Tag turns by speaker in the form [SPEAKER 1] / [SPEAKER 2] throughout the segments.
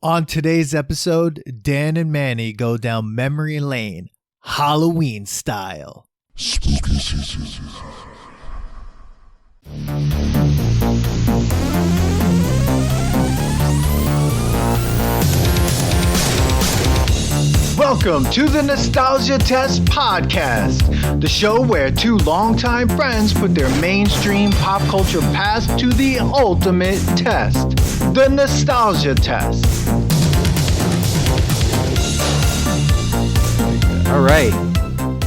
[SPEAKER 1] On today's episode, Dan and Manny go down memory lane, Halloween style.
[SPEAKER 2] Spooky season.
[SPEAKER 3] Welcome to the Nostalgia Test Podcast, the show where two longtime friends put their mainstream pop culture past to the ultimate test, the Nostalgia Test.
[SPEAKER 4] All right.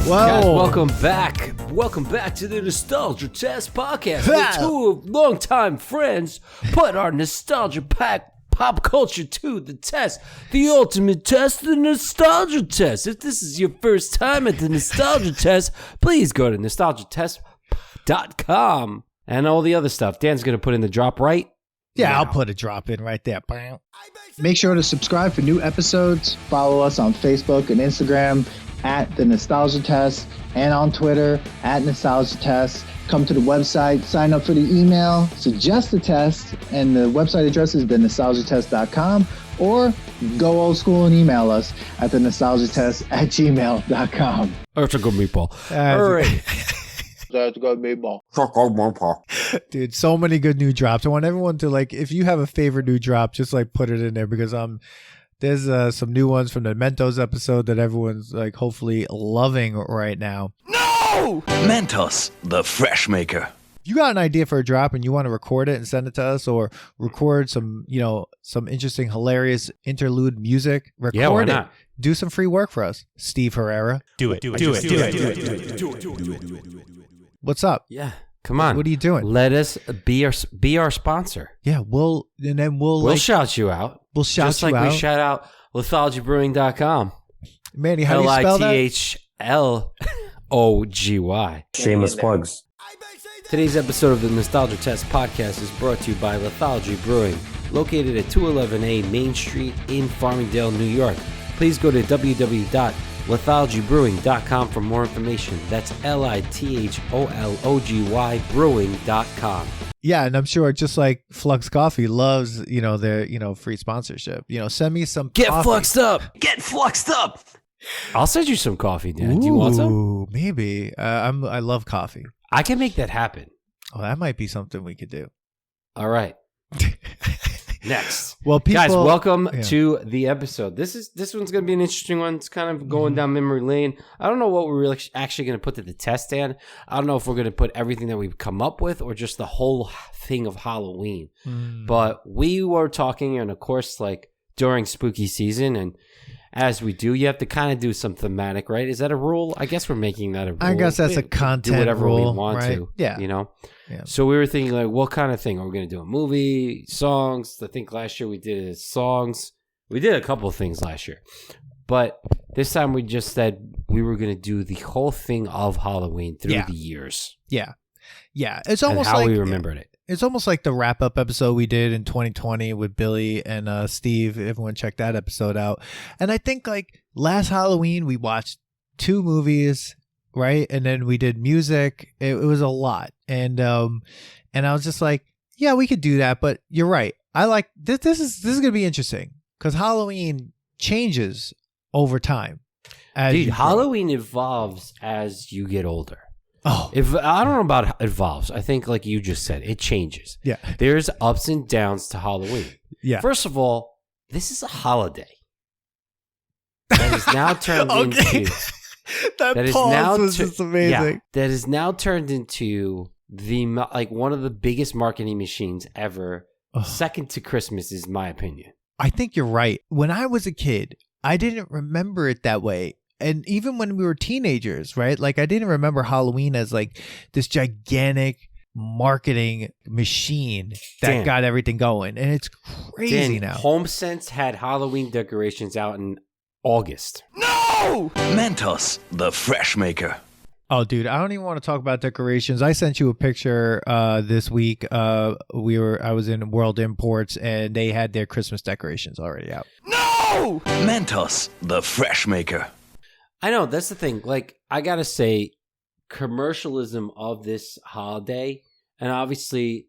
[SPEAKER 1] Whoa.
[SPEAKER 4] Guys, welcome back. Welcome back to the Nostalgia Test Podcast, where two longtime friends put our nostalgia pop culture to the test. The ultimate test, the Nostalgia Test. If this is your first time at the Nostalgia Test, please go to nostalgiatest.com and all the other stuff. Dan's going to put in the drop right.
[SPEAKER 1] Yeah,
[SPEAKER 4] now.
[SPEAKER 1] I'll put a drop in right there.
[SPEAKER 3] Make sure to subscribe for new episodes. Follow us on Facebook and Instagram at the Nostalgia Test and on Twitter at Nostalgia Test. Come to the website, sign up for the email, suggest a test, and the website address is thenostalgiatest.com, or go old school and email us at thenostalgiatest@gmail.com.
[SPEAKER 4] That's a good meatball. All right.
[SPEAKER 3] That's good meatball.
[SPEAKER 1] Dude, so many good new drops. I want everyone to, like, if you have a favorite new drop, just like put it in there, because there's some new ones from the Mentos episode that everyone's like hopefully loving right now.
[SPEAKER 2] No! Mentos, the fresh maker.
[SPEAKER 1] If you got an idea for a drop and you want to record it and send it to us, or record some interesting, hilarious interlude music, record it.
[SPEAKER 4] Not?
[SPEAKER 1] Do some free work for us. Steve Herrera.
[SPEAKER 5] Do it.
[SPEAKER 1] What's up?
[SPEAKER 4] Yeah. Come on.
[SPEAKER 1] What are you doing?
[SPEAKER 4] Let us be our sponsor.
[SPEAKER 1] Yeah, we'll
[SPEAKER 4] shout you out.
[SPEAKER 1] We'll shout
[SPEAKER 4] just
[SPEAKER 1] you out.
[SPEAKER 4] Just like we shout out lethalgybrewing.com.
[SPEAKER 1] Manny, how do you spell that?
[SPEAKER 4] LITHLOGY.
[SPEAKER 5] Shameless plugs.
[SPEAKER 4] Today's episode of the Nostalgia Test Podcast is brought to you by Lethalgy Brewing, located at 211A Main Street in Farmingdale, New York. Please go to www.lethalgybrewing.com for more information. That's LITHOLOGY brewing.com.
[SPEAKER 1] Yeah, and I'm sure just like Flux Coffee loves, their, free sponsorship. Send me some
[SPEAKER 4] Get
[SPEAKER 1] coffee.
[SPEAKER 4] fluxed up.
[SPEAKER 5] Get fluxed up.
[SPEAKER 4] I'll send you some coffee, Dan. Do you want some?
[SPEAKER 1] Ooh, maybe. I love coffee.
[SPEAKER 4] I can make that happen.
[SPEAKER 1] Oh, that might be something we could do.
[SPEAKER 4] All right. Next.
[SPEAKER 1] Well, people,
[SPEAKER 4] guys, welcome to the episode. This one's going to be an interesting one. It's kind of going down memory lane. I don't know what we're actually going to put to the test, Dan. I don't know if we're going to put everything that we've come up with or just the whole thing of Halloween. But we were talking, and of course, like during spooky season, and as we do, you have to kind of do some thematic, right? Is that a rule? I guess we're making that a rule.
[SPEAKER 1] I guess that's a content
[SPEAKER 4] do whatever
[SPEAKER 1] rule,
[SPEAKER 4] we want
[SPEAKER 1] right?
[SPEAKER 4] to.
[SPEAKER 1] Yeah.
[SPEAKER 4] Yeah.
[SPEAKER 1] So
[SPEAKER 4] we were thinking, like, what kind of thing? Are we going to do a movie, songs? I think last year we did songs. We did a couple of things last year. But this time we just said we were going to do the whole thing of Halloween through the years.
[SPEAKER 1] Yeah. Yeah. It's almost
[SPEAKER 4] and how
[SPEAKER 1] like
[SPEAKER 4] we remembered it.
[SPEAKER 1] It's almost like the wrap-up episode we did in 2020 with Billy and Steve. Everyone check that episode out. And I think, like, last Halloween we watched 2 movies, right? And then we did music. It was a lot. And I was just like, yeah, we could do that. But you're right. I like this. This is going to be interesting because Halloween changes over time.
[SPEAKER 4] Dude, Halloween evolves as you get older.
[SPEAKER 1] Oh,
[SPEAKER 4] I don't know about evolves. I think, like you just said, it changes.
[SPEAKER 1] Yeah.
[SPEAKER 4] There's ups and downs to Halloween.
[SPEAKER 1] Yeah.
[SPEAKER 4] First of all, this is a holiday that is now turned into.
[SPEAKER 1] that pause was just amazing.
[SPEAKER 4] Yeah, that is now turned into one of the biggest marketing machines ever. Second to Christmas is my opinion.
[SPEAKER 1] I think you're right. When I was a kid, I didn't remember it that way. And even when we were teenagers, right? Like, I didn't remember Halloween as like this gigantic marketing machine that got everything going. And it's crazy now.
[SPEAKER 4] HomeSense had Halloween decorations out in August.
[SPEAKER 2] No! Mentos, the fresh maker.
[SPEAKER 1] Oh, dude, I don't even want to talk about decorations. I sent you a picture this week. I was in World Imports, and they had their Christmas decorations already out.
[SPEAKER 2] No! Mentos, the fresh maker.
[SPEAKER 4] I know, that's the thing. Like, I gotta say, commercialism of this holiday, and obviously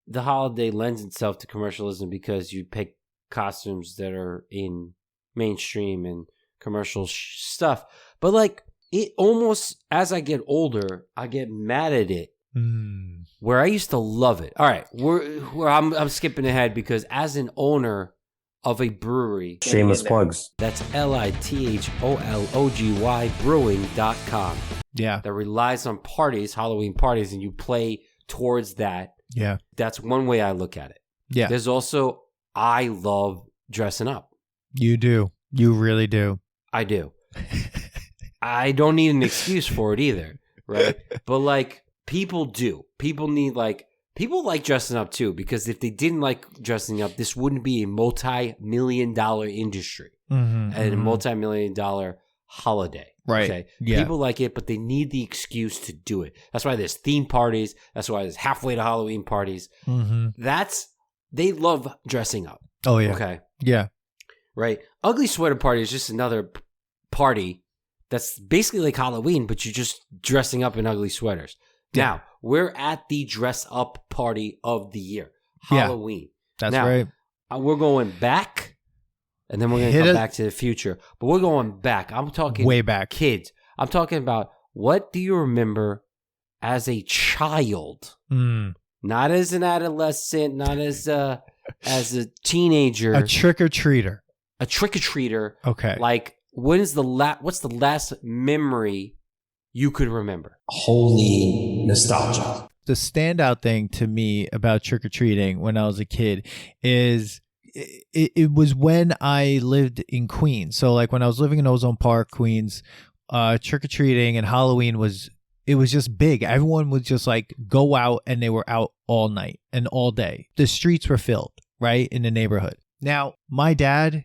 [SPEAKER 4] the holiday lends itself to commercialism because you pick costumes that are in mainstream and commercial stuff. But like it almost, as I get older, I get mad at it. Where I used to love it. All right, I'm skipping ahead because as an owner of a brewery,
[SPEAKER 5] Shameless plugs.
[SPEAKER 4] that's LITHOLOGY brewing.com.
[SPEAKER 1] Yeah.
[SPEAKER 4] That relies on parties, Halloween parties, and you play towards that.
[SPEAKER 1] Yeah.
[SPEAKER 4] That's one way I look at it.
[SPEAKER 1] Yeah.
[SPEAKER 4] There's also, I love dressing up.
[SPEAKER 1] You do. You really do.
[SPEAKER 4] I do. I don't need an excuse for it either, right? But like, people do. People like dressing up too, because if they didn't like dressing up, this wouldn't be a multi-million-dollar industry and a multi-million-dollar holiday.
[SPEAKER 1] Right.
[SPEAKER 4] Okay.
[SPEAKER 1] Yeah.
[SPEAKER 4] People like it, but they need the excuse to do it. That's why there's theme parties. That's why there's halfway to Halloween parties. They love dressing up.
[SPEAKER 1] Oh, yeah.
[SPEAKER 4] Okay.
[SPEAKER 1] Yeah.
[SPEAKER 4] Right. Ugly sweater party is just another party that's basically like Halloween, but you're just dressing up in ugly sweaters.
[SPEAKER 1] Yeah.
[SPEAKER 4] Now, we're at the dress up party of the year,
[SPEAKER 1] Yeah.
[SPEAKER 4] Halloween.
[SPEAKER 1] That's
[SPEAKER 4] Now,
[SPEAKER 1] right.
[SPEAKER 4] We're going back, and then we're going to come back to the future. But we're going back. I'm talking
[SPEAKER 1] Way back.
[SPEAKER 4] kids. I'm talking about, what do you remember as a child? Not as an adolescent, not as a teenager.
[SPEAKER 1] A trick-or-treater.
[SPEAKER 4] A trick-or-treater.
[SPEAKER 1] Okay.
[SPEAKER 4] Like, what's the last memory you could remember?
[SPEAKER 5] Holy nostalgia.
[SPEAKER 1] The standout thing to me about trick-or-treating when I was a kid is it was when I lived in Queens. So like when I was living in Ozone Park, Queens, trick-or-treating and Halloween was just big. Everyone would just like go out, and they were out all night and all day. The streets were filled, right, in the neighborhood. Now, my dad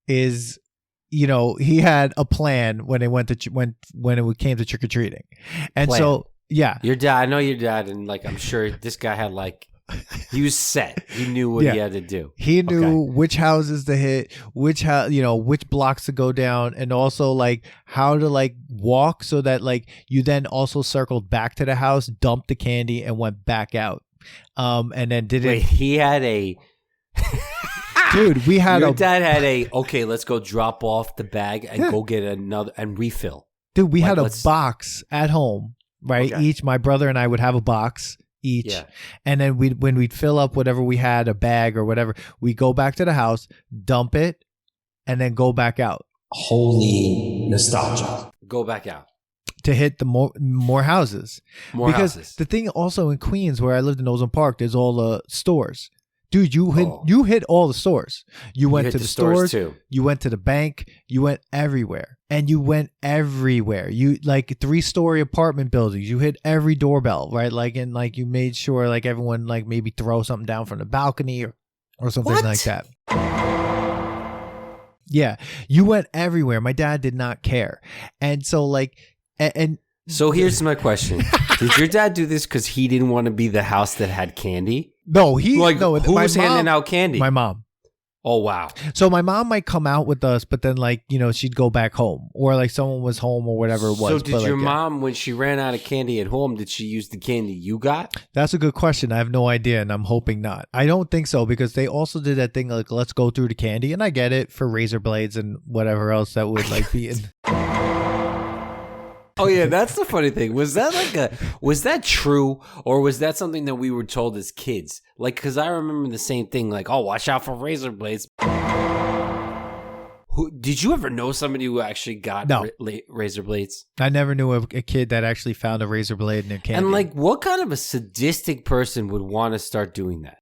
[SPEAKER 1] is, he had a plan when it came to trick-or-treating. And
[SPEAKER 4] Plan.
[SPEAKER 1] so, yeah.
[SPEAKER 4] Your dad, I know your dad, and like I'm sure this guy had like, he was set. He knew what he had to do.
[SPEAKER 1] He knew which houses to hit, which blocks to go down, and also like how to like walk so that like you then also circled back to the house, dumped the candy, and went back out. And then did it.
[SPEAKER 4] Wait, he had a.
[SPEAKER 1] Dude, we had
[SPEAKER 4] Your dad had a, okay, let's go drop off the bag and go get another and refill.
[SPEAKER 1] Dude, we
[SPEAKER 4] Like,
[SPEAKER 1] had a
[SPEAKER 4] let's-
[SPEAKER 1] box at home, right?
[SPEAKER 4] Okay.
[SPEAKER 1] Each, my brother and I would have a box each.
[SPEAKER 4] Yeah.
[SPEAKER 1] And then when we'd fill up whatever we had, a bag or whatever, we go back to the house, dump it, and then go back out
[SPEAKER 5] Holy nostalgia.
[SPEAKER 4] Go back out.
[SPEAKER 1] to hit the more houses.
[SPEAKER 4] More
[SPEAKER 1] because
[SPEAKER 4] houses.
[SPEAKER 1] the thing also in Queens, where I lived in Ozone Park, there's all the stores. Dude, you hit all the stores. You went
[SPEAKER 4] hit
[SPEAKER 1] to
[SPEAKER 4] the
[SPEAKER 1] the
[SPEAKER 4] stores
[SPEAKER 1] stores
[SPEAKER 4] too.
[SPEAKER 1] You went to the bank. You went everywhere. And you went everywhere. You like 3-story apartment buildings. You hit every doorbell, right? Like, and like you made sure like everyone like maybe throw something down from the balcony or something
[SPEAKER 4] What?
[SPEAKER 1] like that. Yeah, you went everywhere. My dad did not care. And so like, and
[SPEAKER 4] So here's my question. Did your dad do this because he didn't want to be the house that had candy?
[SPEAKER 1] no,
[SPEAKER 4] Who
[SPEAKER 1] my
[SPEAKER 4] was handing out candy?
[SPEAKER 1] My mom.
[SPEAKER 4] Oh, wow.
[SPEAKER 1] So my mom might come out with us, but then like, she'd go back home, or like someone was home or whatever it was.
[SPEAKER 4] So did
[SPEAKER 1] but,
[SPEAKER 4] your
[SPEAKER 1] like,
[SPEAKER 4] mom, when she ran out of candy at home, did she use the candy you got?
[SPEAKER 1] That's a good question. I have no idea, and I'm hoping not. I don't think so, because they also did that thing like, let's go through the candy, and I get it, for razor blades and whatever else that would like be in.
[SPEAKER 4] Oh yeah, that's the funny thing. Was that true, or was that something that we were told as kids? Like, because I remember the same thing. Like, oh, watch out for razor blades. Did you ever know somebody who actually got
[SPEAKER 1] No.
[SPEAKER 4] razor blades?
[SPEAKER 1] I never knew a kid that actually found a razor blade in their candy.
[SPEAKER 4] And like, what kind of a sadistic person would want to start doing that?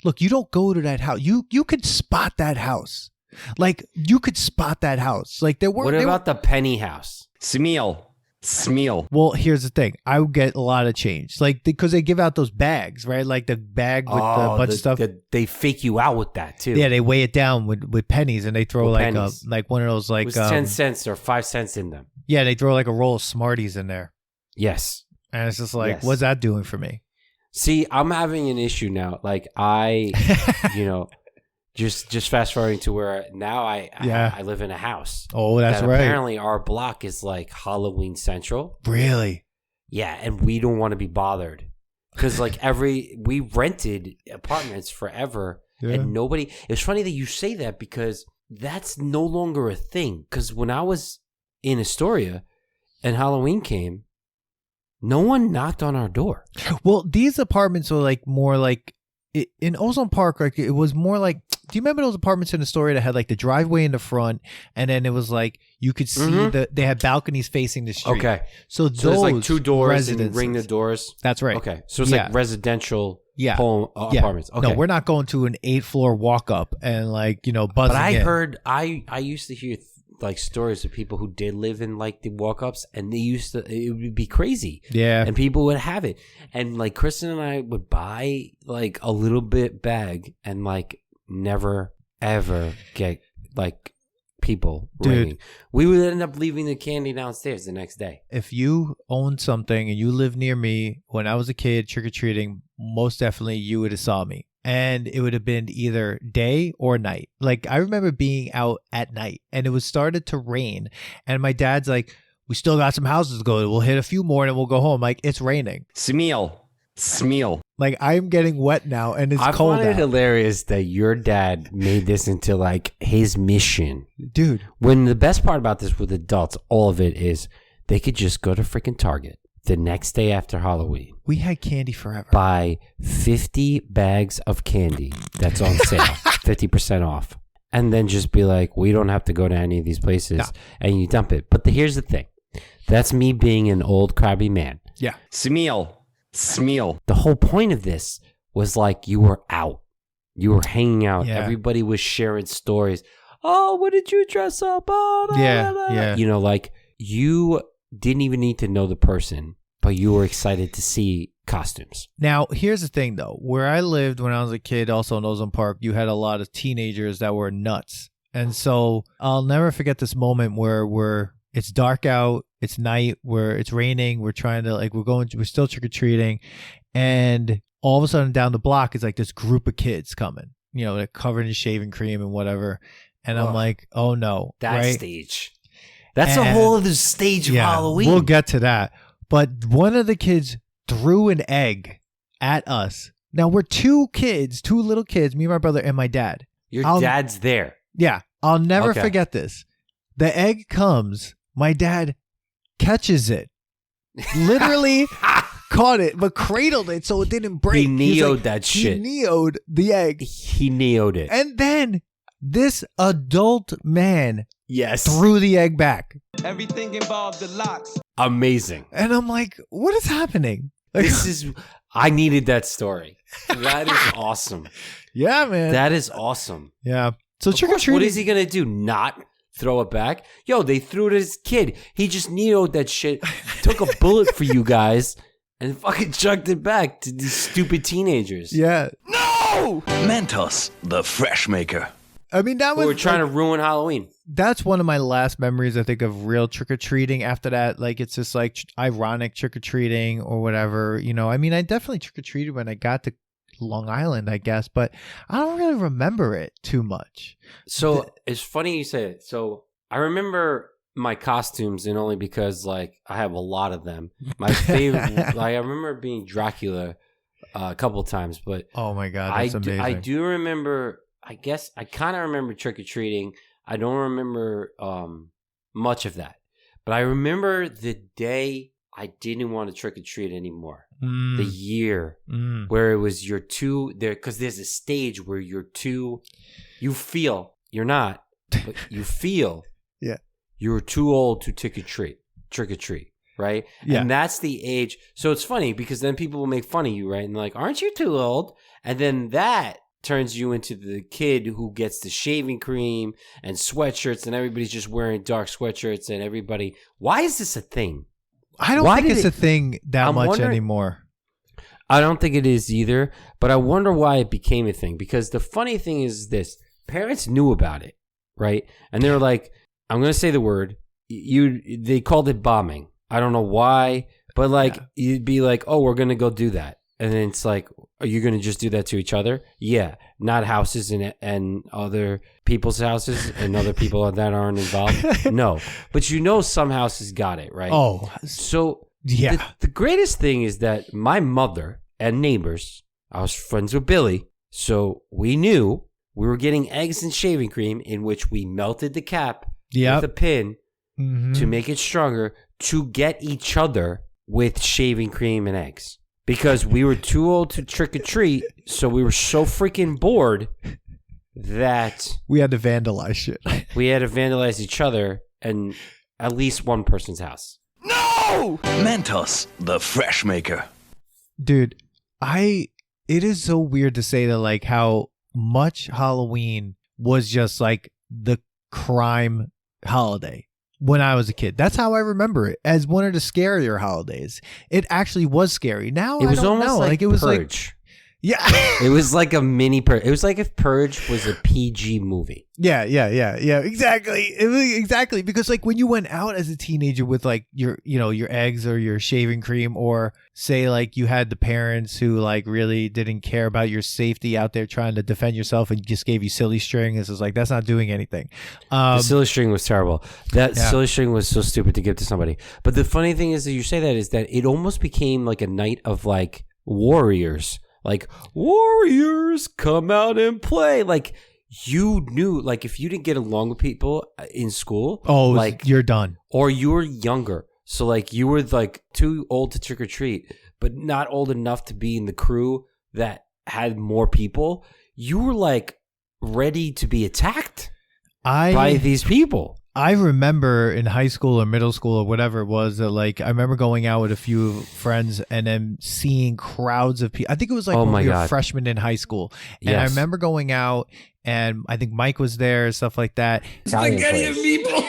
[SPEAKER 1] Look, you don't go to that house. You could spot that house. Like, you could spot that house. Like, there were.
[SPEAKER 4] What about the penny house?
[SPEAKER 5] Smeal.
[SPEAKER 1] Well, here's the thing. I would get a lot of change, like, because they give out those bags, right? Like the bag with the bunch of stuff.
[SPEAKER 4] They fake you out with that too.
[SPEAKER 1] Yeah, they weigh it down with pennies, and they throw
[SPEAKER 4] With
[SPEAKER 1] like
[SPEAKER 4] pennies.
[SPEAKER 1] like one of those
[SPEAKER 4] It
[SPEAKER 1] like
[SPEAKER 4] was 10 cents or 5 cents in them.
[SPEAKER 1] yeah, they throw like a roll of Smarties in there,
[SPEAKER 4] Yes.
[SPEAKER 1] and it's just like,
[SPEAKER 4] Yes.
[SPEAKER 1] what's that doing for me?
[SPEAKER 4] See, I'm having an issue now. Like just fast forwarding to where now I live in a house.
[SPEAKER 1] Oh, that's
[SPEAKER 4] that
[SPEAKER 1] right.
[SPEAKER 4] Apparently, our block is like Halloween Central.
[SPEAKER 1] Really?
[SPEAKER 4] Yeah, and we don't want to be bothered Because like we rented apartments forever,
[SPEAKER 1] Yeah.
[SPEAKER 4] and nobody. It's funny that you say that because that's no longer a thing. Because when I was in Astoria and Halloween came, no one knocked on our door.
[SPEAKER 1] Well, these apartments were like more like in Ozone Park. Like it was more like. Do you remember those apartments in Astoria that had like the driveway in the front, and then it was like you could see they had balconies facing the street.
[SPEAKER 4] Okay,
[SPEAKER 1] so
[SPEAKER 4] there's like 2 doors
[SPEAKER 1] residences.
[SPEAKER 4] and ring the doors.
[SPEAKER 1] That's right.
[SPEAKER 4] Okay, so it's like residential home apartments. Okay,
[SPEAKER 1] No, we're not going to an 8th-floor walk up and like buzzing.
[SPEAKER 4] But I
[SPEAKER 1] in.
[SPEAKER 4] heard I used to hear like stories of people who did live in like the walk-ups, and it would be crazy.
[SPEAKER 1] Yeah,
[SPEAKER 4] and people would have it, and like Kristen and I would buy like a little bit bag and like never ever get like people ringing. We would end up leaving the candy downstairs the next day.
[SPEAKER 1] If you owned something and you lived near me when I was a kid trick-or-treating, most definitely you would have saw me. And it would have been either day or night. Like I remember being out at night and it was started to rain. And my dad's like, we still got some houses to go to. We'll hit a few more and we'll go home. Like, it's raining.
[SPEAKER 5] Smeal.
[SPEAKER 1] Like I'm getting wet now and it's cold
[SPEAKER 4] I find it
[SPEAKER 1] out.
[SPEAKER 4] hilarious that your dad made this into like his mission.
[SPEAKER 1] Dude.
[SPEAKER 4] When the best part about this with adults, all of it is they could just go to freaking Target the next day after Halloween.
[SPEAKER 1] We had candy forever.
[SPEAKER 4] Buy 50 bags of candy that's on sale, 50% off. And then just be like, we don't have to go to any of these places.
[SPEAKER 1] No.
[SPEAKER 4] And you dump it. But here's the thing. That's me being an old crabby man.
[SPEAKER 1] Yeah.
[SPEAKER 5] Smeal.
[SPEAKER 4] The whole point of this was like you were out. You were hanging out.
[SPEAKER 1] Yeah.
[SPEAKER 4] Everybody was sharing stories. Oh, what did you dress up? Oh,
[SPEAKER 1] Yeah.
[SPEAKER 4] You know, like you didn't even need to know the person, but you were excited to see costumes.
[SPEAKER 1] Now, here's the thing, though. Where I lived when I was a kid, also in Ozone Park, you had a lot of teenagers that were nuts. And so I'll never forget this moment where it's dark out, it's night, where it's raining, we're trying to, like, we're still trick-or-treating, and all of a sudden down the block is like this group of kids coming, they're covered in shaving cream and whatever. And I'm like, oh no.
[SPEAKER 4] That
[SPEAKER 1] right?
[SPEAKER 4] stage. That's a whole other stage of Halloween.
[SPEAKER 1] We'll get to that. But one of the kids threw an egg at us. Now we're two little kids, me and my brother and my dad.
[SPEAKER 4] Your dad's there.
[SPEAKER 1] Yeah. I'll never
[SPEAKER 4] Okay.
[SPEAKER 1] forget this. The egg comes, my dad catches it. Literally caught it, but cradled it so it didn't break.
[SPEAKER 4] He
[SPEAKER 1] He's
[SPEAKER 4] neoed
[SPEAKER 1] like,
[SPEAKER 4] that shit.
[SPEAKER 1] He neoed the egg.
[SPEAKER 4] He neoed it.
[SPEAKER 1] And then this adult man
[SPEAKER 4] Yes.
[SPEAKER 1] threw the egg back.
[SPEAKER 6] Everything involved the locks.
[SPEAKER 4] Amazing.
[SPEAKER 1] And I'm like, what is happening? Like,
[SPEAKER 4] I needed that story. That is awesome.
[SPEAKER 1] yeah, man.
[SPEAKER 4] That is awesome.
[SPEAKER 1] Yeah. So
[SPEAKER 4] Of
[SPEAKER 1] trick or
[SPEAKER 4] course, what
[SPEAKER 1] treating.
[SPEAKER 4] is he going to do? Not throw it back? Yo, they threw it at his kid. He just neoed that shit, took a bullet for you guys, and fucking chucked it back to these stupid teenagers.
[SPEAKER 1] Yeah.
[SPEAKER 2] No! Mentos, the fresh maker.
[SPEAKER 1] I mean, that
[SPEAKER 4] Who
[SPEAKER 1] was
[SPEAKER 4] were trying to ruin Halloween.
[SPEAKER 1] that's one of my last memories, I think, of real trick-or-treating. After that, like, it's just like ironic trick-or-treating or whatever, I mean, I definitely trick-or-treated when I got to Long Island, I guess, but I don't really remember it too much.
[SPEAKER 4] So it's funny you say it. So I remember my costumes, and only because like I have a lot of them. My favorite, like I remember being Dracula a couple times, but
[SPEAKER 1] Oh my God, that's amazing.
[SPEAKER 4] I do remember. I guess I kind of remember trick or treating. I don't remember much of that, but I remember the day I didn't want to trick or treat anymore. The year where it was you're too there, because there's a stage where you feel you're not, but you feel
[SPEAKER 1] Yeah.
[SPEAKER 4] you're too old to trick or treat, right?
[SPEAKER 1] Yeah.
[SPEAKER 4] And that's the age. So it's funny because then people will make fun of you, right? And they're like, aren't you too old? And then that turns you into the kid who gets the shaving cream and sweatshirts, and everybody's just wearing dark sweatshirts, and everybody. Why is this a thing?
[SPEAKER 1] I don't
[SPEAKER 4] Why
[SPEAKER 1] think
[SPEAKER 4] did
[SPEAKER 1] it's a thing that
[SPEAKER 4] I'm
[SPEAKER 1] much
[SPEAKER 4] wondering-
[SPEAKER 1] anymore.
[SPEAKER 4] I don't think it is either, but I wonder why it became a thing. Because the funny thing is this: parents knew about it, right? And they were like, "I'm going to say the word." They called it bombing. I don't know why, but like you'd be like, "Oh, we're going to go do that," and then it's like, "Are you going to just do that to each other?" Yeah, not houses and other people's houses and other people that aren't involved. No, but some houses got it right.
[SPEAKER 1] Oh,
[SPEAKER 4] So
[SPEAKER 1] yeah.
[SPEAKER 4] the greatest thing is that my mother and neighbors. I was friends with Billy. So we knew we were getting eggs and shaving cream in which we melted the cap with a pin to make it stronger to get each other with shaving cream and eggs. Because we were too old to trick or treat, so we were so freaking bored that
[SPEAKER 1] we had to vandalize shit.
[SPEAKER 4] We had to vandalize each other and at least one person's house.
[SPEAKER 2] No! Mentos, the fresh maker.
[SPEAKER 1] Dude, it is so weird to say that, like, how much Halloween was just like the crime holiday when I was a kid. That's how I remember it, as one of the scarier holidays. It actually was scary. Now
[SPEAKER 4] it was
[SPEAKER 1] I don't
[SPEAKER 4] almost
[SPEAKER 1] know.
[SPEAKER 4] like
[SPEAKER 1] it was
[SPEAKER 4] Purge.
[SPEAKER 1] like, yeah,
[SPEAKER 4] it was like a mini Purge. It was like if Purge was a PG movie.
[SPEAKER 1] Yeah, exactly. It was exactly, because like when you went out as a teenager with like your eggs or your shaving cream, or say like you had the parents who like really didn't care about your safety out there trying to defend yourself and just gave you silly string. This is like, that's not doing anything.
[SPEAKER 4] The silly string was terrible. Silly string was so stupid to give to somebody. But the funny thing is that you say that is that it almost became like a night of like warriors. Like, warriors, come out and play. Like, you knew, like, if you didn't get along with people in school, like,
[SPEAKER 1] you're done.
[SPEAKER 4] Or you were younger. So, like, you were, like, too old to trick or treat, but not old enough to be in the crew that had more people. You were, like, ready to be attacked by these people.
[SPEAKER 1] I remember in high school or middle school or whatever it was, that like I remember going out with a few friends and then seeing crowds of people. I think it was like when we were freshmen in high school. And I remember going out and I think Mike was there, stuff like that.
[SPEAKER 2] Spaghetti of people.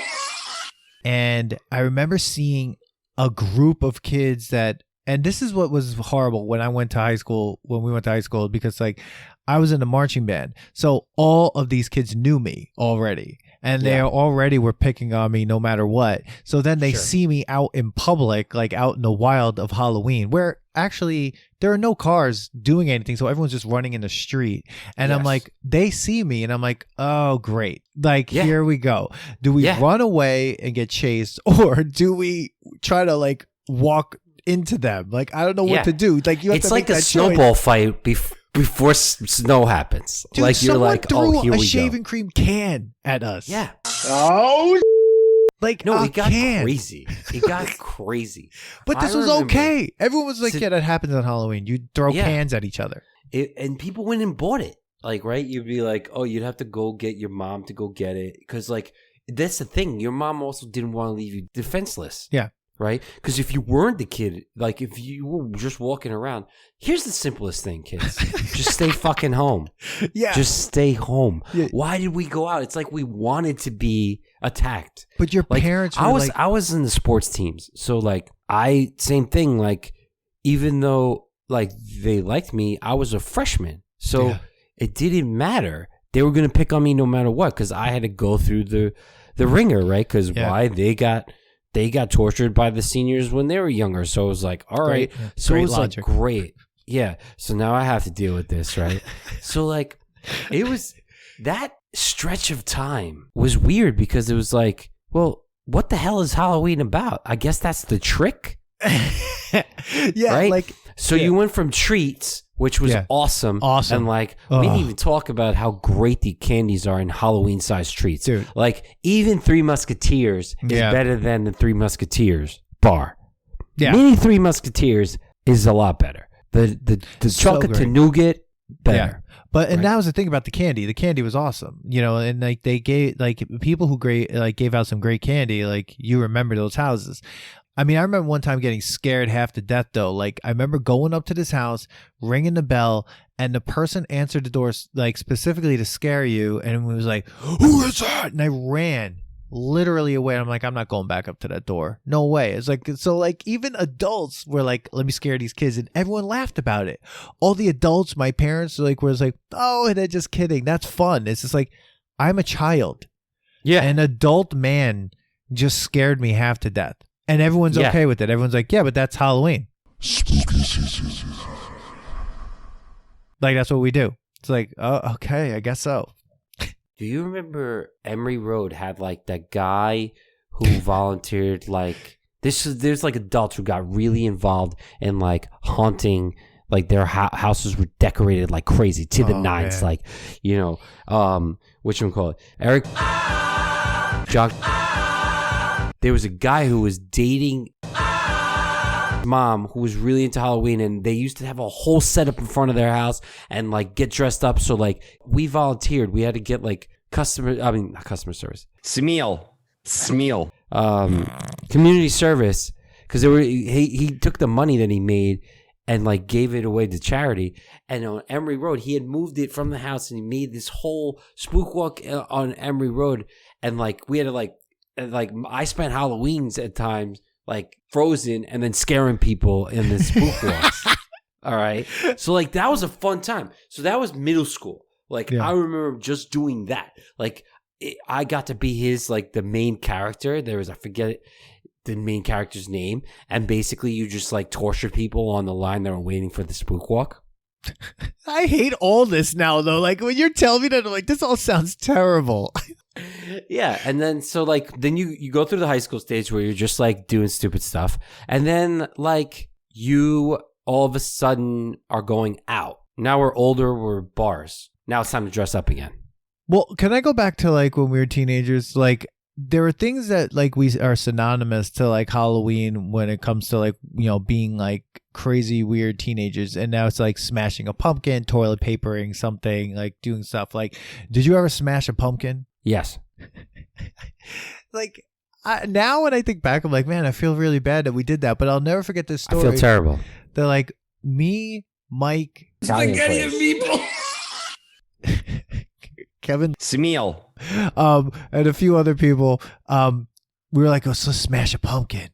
[SPEAKER 1] And I remember seeing a group of kids that, and this is what was horrible when we went to high school, because like I was in the marching band. So all of these kids knew me already. And they already were picking on me no matter what. So then they see me out in public, like out in the wild of Halloween, where actually there are no cars doing anything. So everyone's just running in the street. And I'm like, they see me and I'm like, oh, great. Like, here we go. Do we run away and get chased, or do we try to like walk into them? Like, I don't know what to do. Like, you have to make that choice.
[SPEAKER 4] It's like a snowball fight before snow happens.
[SPEAKER 1] Dude,
[SPEAKER 4] like, you're like, oh, here we go.
[SPEAKER 1] A shaving cream can at us.
[SPEAKER 4] Yeah.
[SPEAKER 3] Oh,
[SPEAKER 4] like, no, it got crazy. It got crazy.
[SPEAKER 1] But this was okay. Everyone was like, yeah, that happens on Halloween. You throw cans at each other.
[SPEAKER 4] And people went and bought it. Like, right? You'd be like, oh, you'd have to go get your mom to go get it. Because, like, that's the thing. Your mom also didn't want to leave you defenseless.
[SPEAKER 1] Yeah.
[SPEAKER 4] Right? Because if you weren't the kid, like if you were just walking around, here's the simplest thing, kids. Just stay fucking home.
[SPEAKER 1] Yeah.
[SPEAKER 4] Just stay home.
[SPEAKER 1] Yeah.
[SPEAKER 4] Why did we go out? It's like we wanted to be attacked.
[SPEAKER 1] But your
[SPEAKER 4] like,
[SPEAKER 1] parents were
[SPEAKER 4] I was in the sports teams. So like same thing, like even though like they liked me, I was a freshman. So it didn't matter. They were gonna pick on me no matter what, because I had to go through the ringer, right? Because why? They got tortured by the seniors when they were younger. So it was like, all right. So it was like, great. Yeah. So now I have to deal with this, right? So like, it was, that stretch of time was weird because it was like, well, what the hell is Halloween about? I guess that's the trick.
[SPEAKER 1] Yeah.
[SPEAKER 4] Right?
[SPEAKER 1] Like,
[SPEAKER 4] so you went from treats, which was awesome. And like, we didn't even talk about how great the candies are in Halloween-sized treats. Dude. Like, even Three Musketeers is better than the Three Musketeers bar. Yeah. Mini Three Musketeers is a lot better. The chocolate to nougat, better. Yeah.
[SPEAKER 1] But and that was the thing about the candy. The candy was awesome, you know. And like they gave like people who gave out some great candy. Like you remember those houses. I mean, I remember one time getting scared half to death, though. Like, I remember going up to this house, ringing the bell, and the person answered the door, like, specifically to scare you, and was like, who is that? And I ran literally away. I'm like, I'm not going back up to that door. No way. It's like, so, like, even adults were like, let me scare these kids, and everyone laughed about it. All the adults, my parents, like, was like, oh, they're just kidding. That's fun. It's just like, I'm a child. Yeah. An adult man just scared me half to death. And everyone's okay with it. Everyone's like, yeah, but that's Halloween. Like, that's what we do. It's like, oh, okay, I guess so.
[SPEAKER 4] Do you remember Emery Road had, like, that guy who volunteered, like, there's, like, adults who got really involved in, like, haunting, Like their houses were decorated like crazy to the nines.
[SPEAKER 1] Man.
[SPEAKER 4] Like, you know, whatchamacallit, Eric, Jock. There was a guy who was dating mom who was really into Halloween, and they used to have a whole setup in front of their house and like get dressed up. So like we volunteered. We had to get like not customer service.
[SPEAKER 5] Smeal.
[SPEAKER 4] Community service, because he took the money that he made and like gave it away to charity. And on Emery Road, he had moved it from the house and he made this whole spook walk on Emery Road. And like we had to like I spent Halloweens at times like frozen and then scaring people in the spook walks. All right. So like that was a fun time. So that was middle school. Like I remember just doing that. Like I got to be his like the main character. There was, I forget the main character's name, and basically you just like tortured people on the line that were waiting for the spook walk.
[SPEAKER 1] I hate all this now though. Like when you're telling me that, I'm like, this all sounds terrible.
[SPEAKER 4] Yeah, and then so like then you go through the high school stage where you're just like doing stupid stuff, and then like you all of a sudden are going out. Now we're older, we're bars. Now it's time to dress up again.
[SPEAKER 1] Well, can I go back to like when we were teenagers? Like there are things that like we are synonymous to like Halloween when it comes to like, you know, being like crazy weird teenagers, and now it's like smashing a pumpkin, toilet papering something, like doing stuff. Like, did you ever smash a pumpkin?
[SPEAKER 4] Yes.
[SPEAKER 1] Like now when I think back, I'm like, man, I feel really bad that we did that, but I'll never forget this story.
[SPEAKER 4] I feel terrible.
[SPEAKER 1] They're like me, Mike,
[SPEAKER 5] Spaghetti and meatballs.
[SPEAKER 1] Kevin,
[SPEAKER 5] Smeal.
[SPEAKER 1] and a few other people. We were like, oh, so let's smash a pumpkin.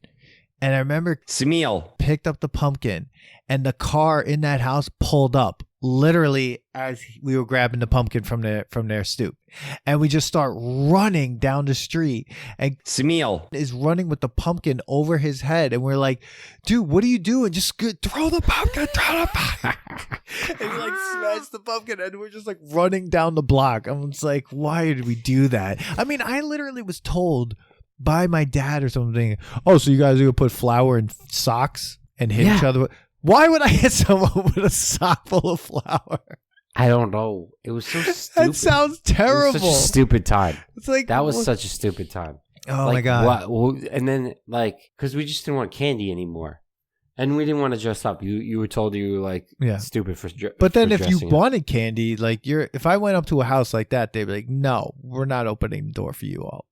[SPEAKER 1] And I remember
[SPEAKER 5] Smeal.
[SPEAKER 1] picked up the pumpkin, and the car in that house pulled up literally as we were grabbing the pumpkin from their stoop, and we just start running down the street, and
[SPEAKER 5] Smeal
[SPEAKER 1] is running with the pumpkin over his head, and we're like, dude, what are you doing? Just throw the pumpkin. And we like smash the pumpkin, and we're just like running down the block. I'm just like, why did we do that? I mean, I literally was told by my dad or something, oh, so you guys are gonna put flour in socks and hit each other with. Why would I hit someone with a sock full of flour?
[SPEAKER 4] I don't know. It was so stupid.
[SPEAKER 1] That sounds terrible.
[SPEAKER 4] It was such a stupid time.
[SPEAKER 1] It's like
[SPEAKER 4] that was such a stupid time.
[SPEAKER 1] Oh
[SPEAKER 4] like,
[SPEAKER 1] my god!
[SPEAKER 4] And then like because we just didn't want candy anymore, and we didn't want to dress up. You were told you were like stupid for.
[SPEAKER 1] But then if you
[SPEAKER 4] up.
[SPEAKER 1] wanted candy, like if I went up to a house like that, they'd be like, no, we're not opening the door for you all.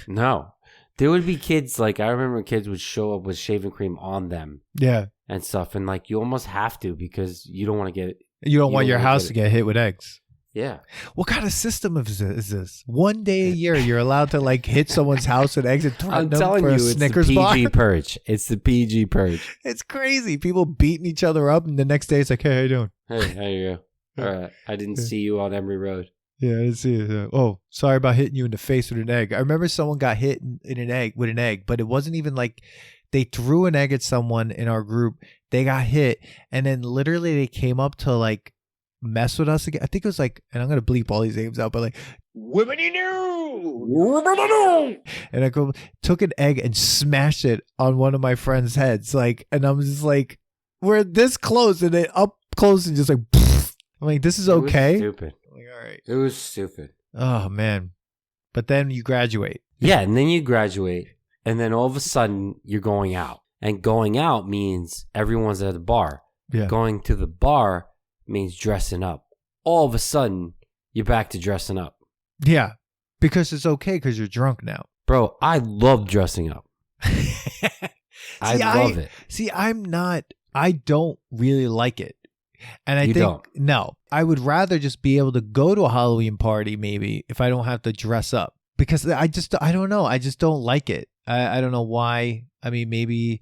[SPEAKER 4] No, there would be kids like I remember kids would show up with shaving cream on them.
[SPEAKER 1] Yeah.
[SPEAKER 4] And stuff, and like you almost have to because you don't want to get.
[SPEAKER 1] You don't want your house to get hit with eggs.
[SPEAKER 4] Yeah.
[SPEAKER 1] What kind of system is this? One day a year, you're allowed to like hit somone's house with eggs and threaten them for a Snickers bar?
[SPEAKER 4] It's the PG purge. It's the PG purge.
[SPEAKER 1] It's crazy. People beating each other up, and the next day it's like, hey, how you doing?
[SPEAKER 4] Hey, how you go? All right. I didn't see you on Emery Road.
[SPEAKER 1] Yeah, I didn't see it. Oh, sorry about hitting you in the face with an egg. I remember someone got hit with an egg, but it wasn't even like they threw an egg at someone in our group. They got hit, and then literally they came up to like mess with us again. I think it was like, and I'm gonna bleep all these names out, but like, and I took an egg and smashed it on one of my friends' heads, like, and I'm just like, we're this close, and then up close and just like, I'm like, this is okay.
[SPEAKER 4] It was stupid.
[SPEAKER 1] I'm like, all right,
[SPEAKER 4] it was stupid.
[SPEAKER 1] Oh man, but then you graduate.
[SPEAKER 4] Yeah, and then you graduate, and then all of a sudden you're going out. And going out means everyone's at the bar.
[SPEAKER 1] Yeah.
[SPEAKER 4] Going to the bar means dressing up. All of a sudden, you're back to dressing up.
[SPEAKER 1] Yeah, because it's okay because you're drunk now.
[SPEAKER 4] Bro, I love dressing up. I love it.
[SPEAKER 1] See, I don't really like it. And I no, I would rather just be able to go to a Halloween party maybe if I don't have to dress up. Because I don't know. I just don't like it. I don't know why. I mean, maybe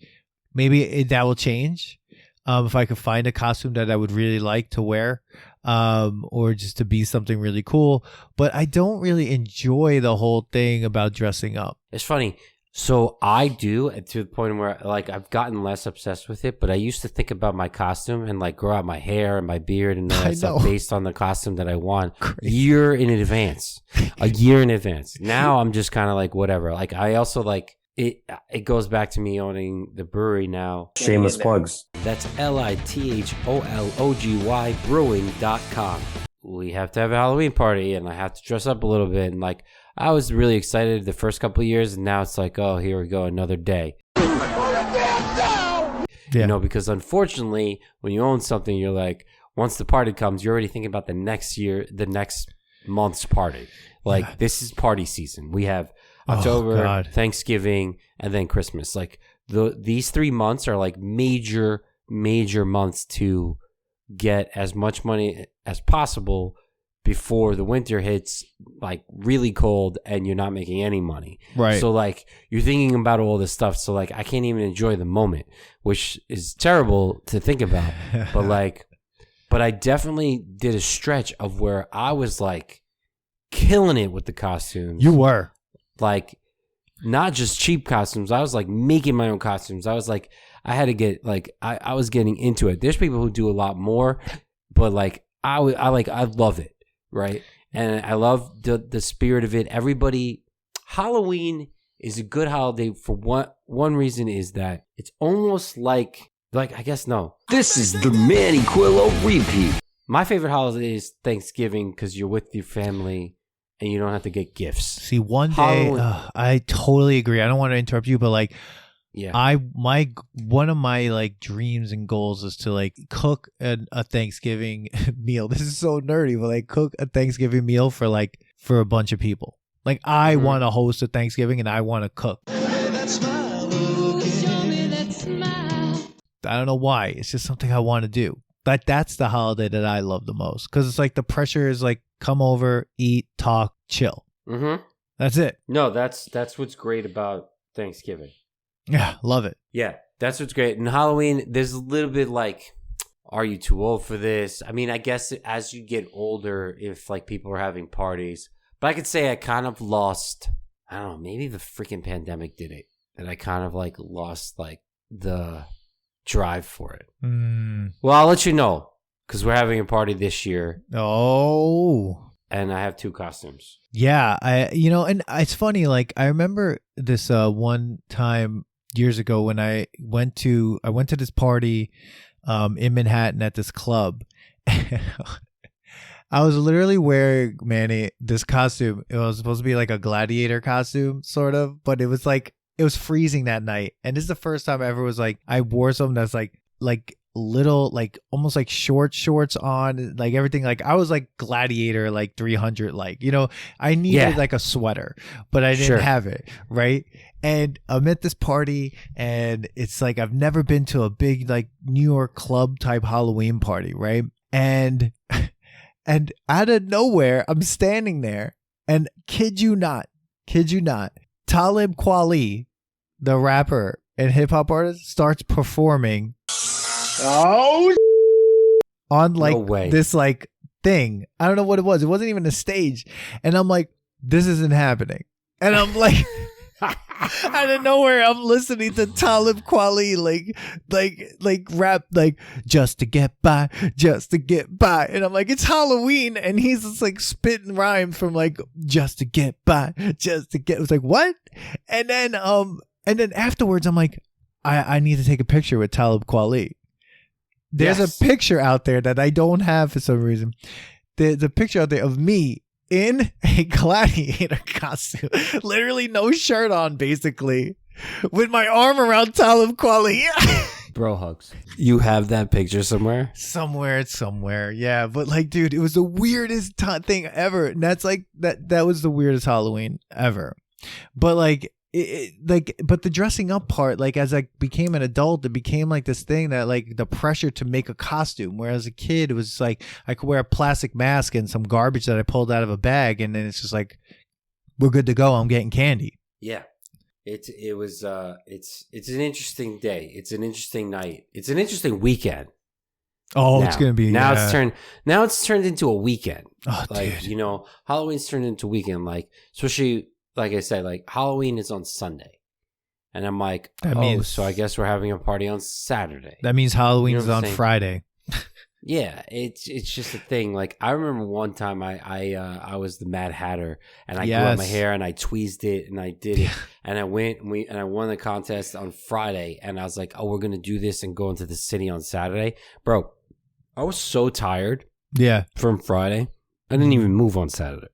[SPEAKER 1] that will change if I could find a costume that I would really like to wear, or just to be something really cool. But I don't really enjoy the whole thing about dressing up.
[SPEAKER 4] It's funny. So I do, to the point where like I've gotten less obsessed with it, but I used to think about my costume and like grow out my hair and my beard and all that stuff based on the costume that I want. A year in advance. Now I'm just kind of like whatever. Like I also like it goes back to me owning the brewery now.
[SPEAKER 5] Shameless plugs.
[SPEAKER 4] That's LITHOLOGY brewing.com. We have to have a Halloween party, and I have to dress up a little bit. And like, I was really excited the first couple of years, and now it's like, oh, here we go, another day. You know, because unfortunately, when you own something, you're like, once the party comes, you're already thinking about the next month's party. Like, this is party season. We have October, Thanksgiving, and then Christmas. Like, these 3 months are like major months to get as much money as possible before the winter hits, like really cold, and you're not making any money.
[SPEAKER 1] Right.
[SPEAKER 4] So like, you're thinking about all this stuff. So like, I can't even enjoy the moment, which is terrible to think about. But I definitely did a stretch of where I was like killing it with the costumes.
[SPEAKER 1] You were.
[SPEAKER 4] Like, not just cheap costumes. I was like making my own costumes. I was like, I had to get like, I was getting into it. There's people who do a lot more, but like, I love it. Right. And I love the spirit of it. Halloween is a good holiday for one reason is that it's almost like I guess no.
[SPEAKER 2] This is the Manny Quillo repeat.
[SPEAKER 4] My favorite holiday is Thanksgiving because you're with your family and you don't have to get gifts.
[SPEAKER 1] See, one day, I totally agree. I don't want to interrupt you, but like, yeah, one of my like dreams and goals is to like cook a Thanksgiving meal. This is so nerdy, but like cook a Thanksgiving meal for a bunch of people. Like, I want to host a Thanksgiving and I want to cook. I don't know why. It's just something I want to do. That's the holiday that I love the most because it's like the pressure is like come over, eat, talk, chill. Mm-hmm. That's it.
[SPEAKER 4] No, that's what's great about Thanksgiving.
[SPEAKER 1] Yeah, love it.
[SPEAKER 4] Yeah, that's what's great. And Halloween, there's a little bit like, are you too old for this? I mean, I guess as you get older, if like people are having parties, but I could say I kind of lost, I don't know, maybe the freaking pandemic did it. And I kind of like lost like the drive for it. Well, I'll let you know because we're having a party this year.
[SPEAKER 1] Oh.
[SPEAKER 4] And I have 2 costumes.
[SPEAKER 1] Yeah, and it's funny. Like, I remember this one time years ago when I went to this party in Manhattan at this club. I was literally wearing, Manny, this costume. It was supposed to be like a gladiator costume, sort of, but it was like, it was freezing that night. And this is the first time I ever was like, I wore something that's like little, like almost like short shorts on, like everything. Like, I was like gladiator, like 300, like, I needed like a sweater, but I didn't have it. Right. And I'm at this party and it's like, I've never been to a big like New York club type Halloween party. Right. And out of nowhere, I'm standing there and kid you not, Talib Kweli, the rapper and hip hop artist, starts performing on like this like thing. I don't know what it was. It wasn't even a stage. And I'm like, this isn't happening. And I'm like, out of nowhere, I'm listening to Talib Kweli like rap like just to get by. And I'm like, it's Halloween, and he's just like spitting rhymes from like just to get by. It was like, what? And then afterwards, I'm like, I need to take a picture with Talib Kweli. There's a picture out there that I don't have for some reason. There's a picture out there of me in a gladiator costume, literally no shirt on, basically, with my arm around Talib Kweli.
[SPEAKER 4] Bro hugs. You have that picture somewhere?
[SPEAKER 1] Somewhere. Yeah, but like, dude, it was the weirdest thing ever. And that's like that was the weirdest Halloween ever. But like, but the dressing up part, like as I became an adult, it became like this thing that like the pressure to make a costume. Whereas as a kid, it was like I could wear a plastic mask and some garbage that I pulled out of a bag, and then it's just like, we're good to go. I'm getting candy.
[SPEAKER 4] Yeah, it's an interesting day. It's an interesting night. It's an interesting weekend.
[SPEAKER 1] Oh, it's gonna be
[SPEAKER 4] now. It's turned into a weekend.
[SPEAKER 1] Oh,
[SPEAKER 4] like,
[SPEAKER 1] dude.
[SPEAKER 4] Halloween's turned into a weekend. Like, especially. Like I said, like Halloween is on Sunday. And I'm like, so I guess we're having a party on Saturday.
[SPEAKER 1] That means Halloween's on Friday.
[SPEAKER 4] Yeah, it's just a thing. Like I remember one time I was the Mad Hatter and I grew out my hair and I tweezed it and I did it and I went and I won the contest on Friday and I was like, oh, we're gonna do this and go into the city on Saturday, bro. I was so tired.
[SPEAKER 1] Yeah,
[SPEAKER 4] from Friday, I didn't even move on Saturday.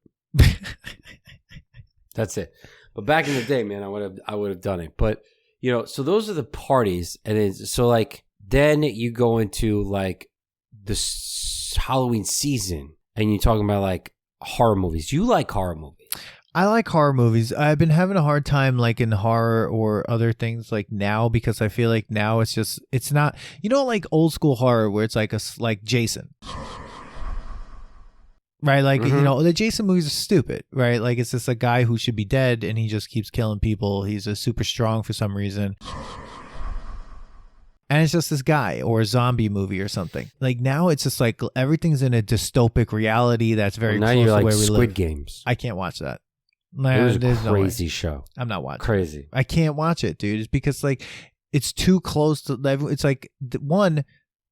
[SPEAKER 4] That's it. But back in the day, man, I would have done it. But so those are the parties, and so like then you go into like the Halloween season, and you're talking about like horror movies. You like horror movies?
[SPEAKER 1] I like horror movies. I've been having a hard time like in horror or other things like now because I feel like now it's not like old school horror where it's like like Jason. Right, like the Jason movies are stupid, right? Like it's just a guy who should be dead and he just keeps killing people. He's super strong for some reason. And it's just this guy or a zombie movie or something. Like now it's just like everything's in a dystopic reality that's very
[SPEAKER 4] now
[SPEAKER 1] close
[SPEAKER 4] you're like
[SPEAKER 1] to where we
[SPEAKER 4] Squid
[SPEAKER 1] live.
[SPEAKER 4] Games.
[SPEAKER 1] I can't watch that.
[SPEAKER 4] It was a
[SPEAKER 1] no way.
[SPEAKER 4] crazy show.
[SPEAKER 1] I'm not watching.
[SPEAKER 4] Crazy.
[SPEAKER 1] I can't watch it, dude. It's because like it's too close to. It's like one,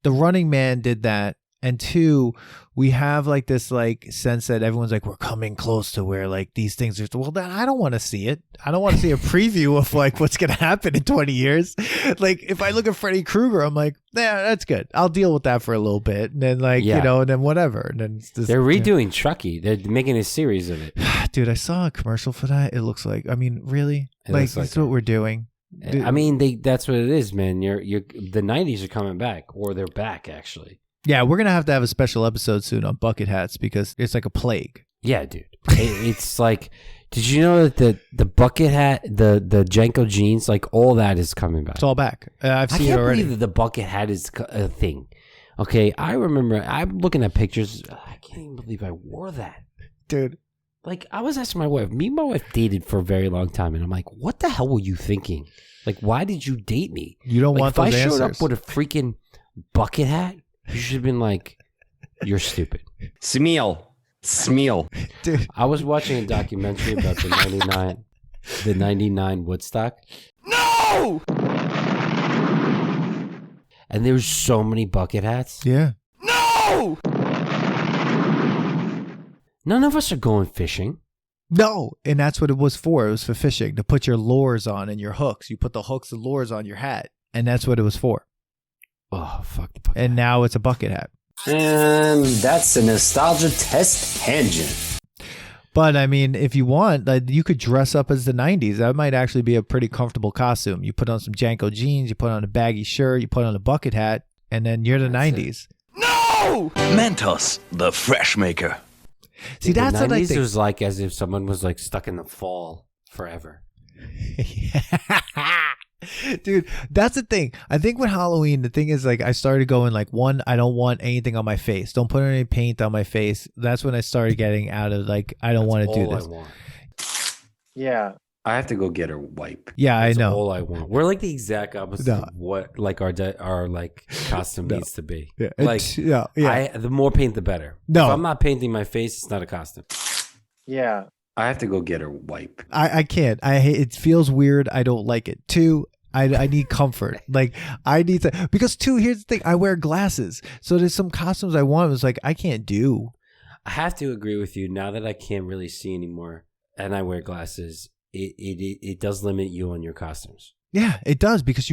[SPEAKER 1] The Running Man did that, and two, we have like this like sense that everyone's like we're coming close to where like these things are. Well, I don't want to see it. I don't want to see a preview of like what's gonna happen in 20 years. Like if I look at Freddy Krueger, I'm like, yeah, that's good. I'll deal with that for a little bit, and then like and then whatever. And then it's just,
[SPEAKER 4] they're redoing Chucky. They're making a series of it.
[SPEAKER 1] Dude, I saw a commercial for that. It looks like, I mean, really, like that's what we're doing. Dude.
[SPEAKER 4] I mean, that's what it is, man. You're the 90s are coming back, or they're back actually.
[SPEAKER 1] Yeah, we're gonna have to have a special episode soon on bucket hats because it's like a plague.
[SPEAKER 4] Yeah, dude. It's like, did you know that the bucket hat, the Janko jeans, like all that is coming back?
[SPEAKER 1] It's all back. I've seen it already. I can't
[SPEAKER 4] believe that the bucket hat is a thing. Okay, I remember. I'm looking at pictures. I can't even believe I wore that,
[SPEAKER 1] dude.
[SPEAKER 4] Like I was asking my wife. Me and my wife dated for a very long time, and I'm like, what the hell were you thinking? Like, why did you date me?
[SPEAKER 1] You don't want those answers.
[SPEAKER 4] If I showed up with a freaking bucket hat, you should have been like, you're stupid.
[SPEAKER 5] Smeal.
[SPEAKER 1] Dude.
[SPEAKER 4] I was watching a documentary about the 99 Woodstock.
[SPEAKER 5] No!
[SPEAKER 4] And there's so many bucket hats.
[SPEAKER 1] Yeah.
[SPEAKER 5] No!
[SPEAKER 4] None of us are going fishing.
[SPEAKER 1] No, and that's what it was for. It was for fishing, to put your lures on and your hooks. You put the hooks and lures on your hat, and that's what it was for.
[SPEAKER 4] Oh, fuck the bucket
[SPEAKER 1] and
[SPEAKER 4] hat.
[SPEAKER 1] Now it's a bucket hat.
[SPEAKER 5] And that's a nostalgia test tangent.
[SPEAKER 1] But I mean, if you want, you could dress up as the 90s. That might actually be a pretty comfortable costume. You put on some Janko jeans, you put on a baggy shirt, you put on a bucket hat, and then you're the 90s.
[SPEAKER 5] No!
[SPEAKER 2] Mentos, the fresh maker.
[SPEAKER 1] See, that's
[SPEAKER 4] the 90s
[SPEAKER 1] what I think.
[SPEAKER 4] was like as if someone was like stuck in the fall forever.
[SPEAKER 1] Dude, that's the thing. I think with Halloween, the thing is like I started going like, one, I don't want anything on my face. Don't put any paint on my face. That's when I started getting out of like, I don't want to do this.
[SPEAKER 3] Yeah.
[SPEAKER 5] I have to go get a wipe.
[SPEAKER 1] Yeah,
[SPEAKER 4] That's
[SPEAKER 1] I know.
[SPEAKER 4] all I want. We're like the exact opposite of what like our like costume needs to be.
[SPEAKER 1] Yeah,
[SPEAKER 4] like the more paint the better.
[SPEAKER 1] No.
[SPEAKER 4] If I'm not painting my face, it's not a costume.
[SPEAKER 3] Yeah.
[SPEAKER 5] I have to go get a wipe.
[SPEAKER 1] I can't. I hate it. Feels weird. I don't like it. Two, I need comfort. Like I need to, because two, here's the thing. I wear glasses. So there's some costumes I want. It's like I can't do.
[SPEAKER 4] I have to agree with you. Now that I can't really see anymore and I wear glasses, it does limit you on your costumes.
[SPEAKER 1] Yeah, it does, because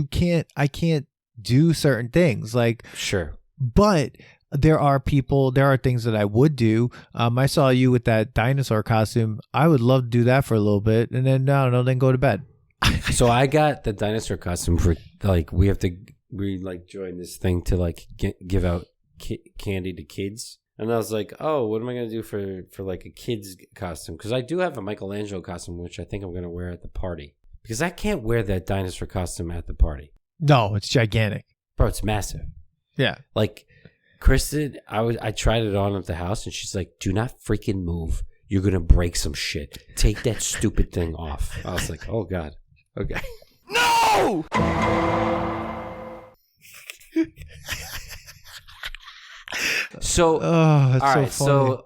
[SPEAKER 1] I can't do certain things. Like,
[SPEAKER 4] sure.
[SPEAKER 1] But there are things that I would do. I saw you with that dinosaur costume. I would love to do that for a little bit, and then I don't know, then go to bed.
[SPEAKER 4] So I got the dinosaur costume for like we join this thing to like give out candy to kids, and I was like, oh, what am I gonna do for like a kid's costume? Because I do have a Michelangelo costume, which I think I'm gonna wear at the party, because I can't wear that dinosaur costume at the party.
[SPEAKER 1] No, it's gigantic,
[SPEAKER 4] bro. It's massive. Yeah, like. Kristen, I tried it on at the house, and she's like, do not freaking move. You're going to break some shit. Take that stupid thing off. I was like, oh, God. Okay.
[SPEAKER 5] No!
[SPEAKER 4] So,
[SPEAKER 1] that's
[SPEAKER 4] all
[SPEAKER 1] so
[SPEAKER 4] right,
[SPEAKER 1] funny.
[SPEAKER 4] so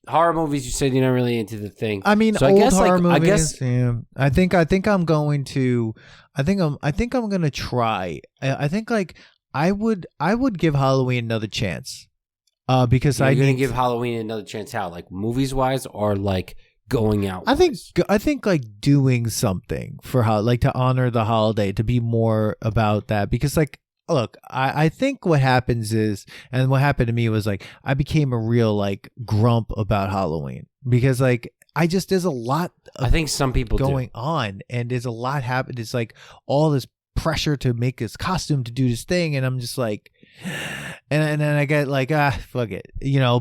[SPEAKER 4] horror movies, you said you're not really into the thing.
[SPEAKER 1] I mean,
[SPEAKER 4] so
[SPEAKER 1] old
[SPEAKER 4] I guess,
[SPEAKER 1] horror movies.
[SPEAKER 4] I guess,
[SPEAKER 1] yeah. I think I'm going to. I think I'm going to try. I think like I would give Halloween another chance. Because
[SPEAKER 4] You're
[SPEAKER 1] I
[SPEAKER 4] going to
[SPEAKER 1] need
[SPEAKER 4] give Halloween another chance. How? Like movies wise, or like going out?
[SPEAKER 1] I think like doing something for how like to honor the holiday, to be more about that, because like look, I think what happens is, and what happened to me was like I became a real like grump about Halloween, because like I just there's a lot
[SPEAKER 4] I think some people
[SPEAKER 1] going on, and there's a lot happening. It's like all this pressure to make this costume, to do this thing, and I'm just like, and then I get like fuck it,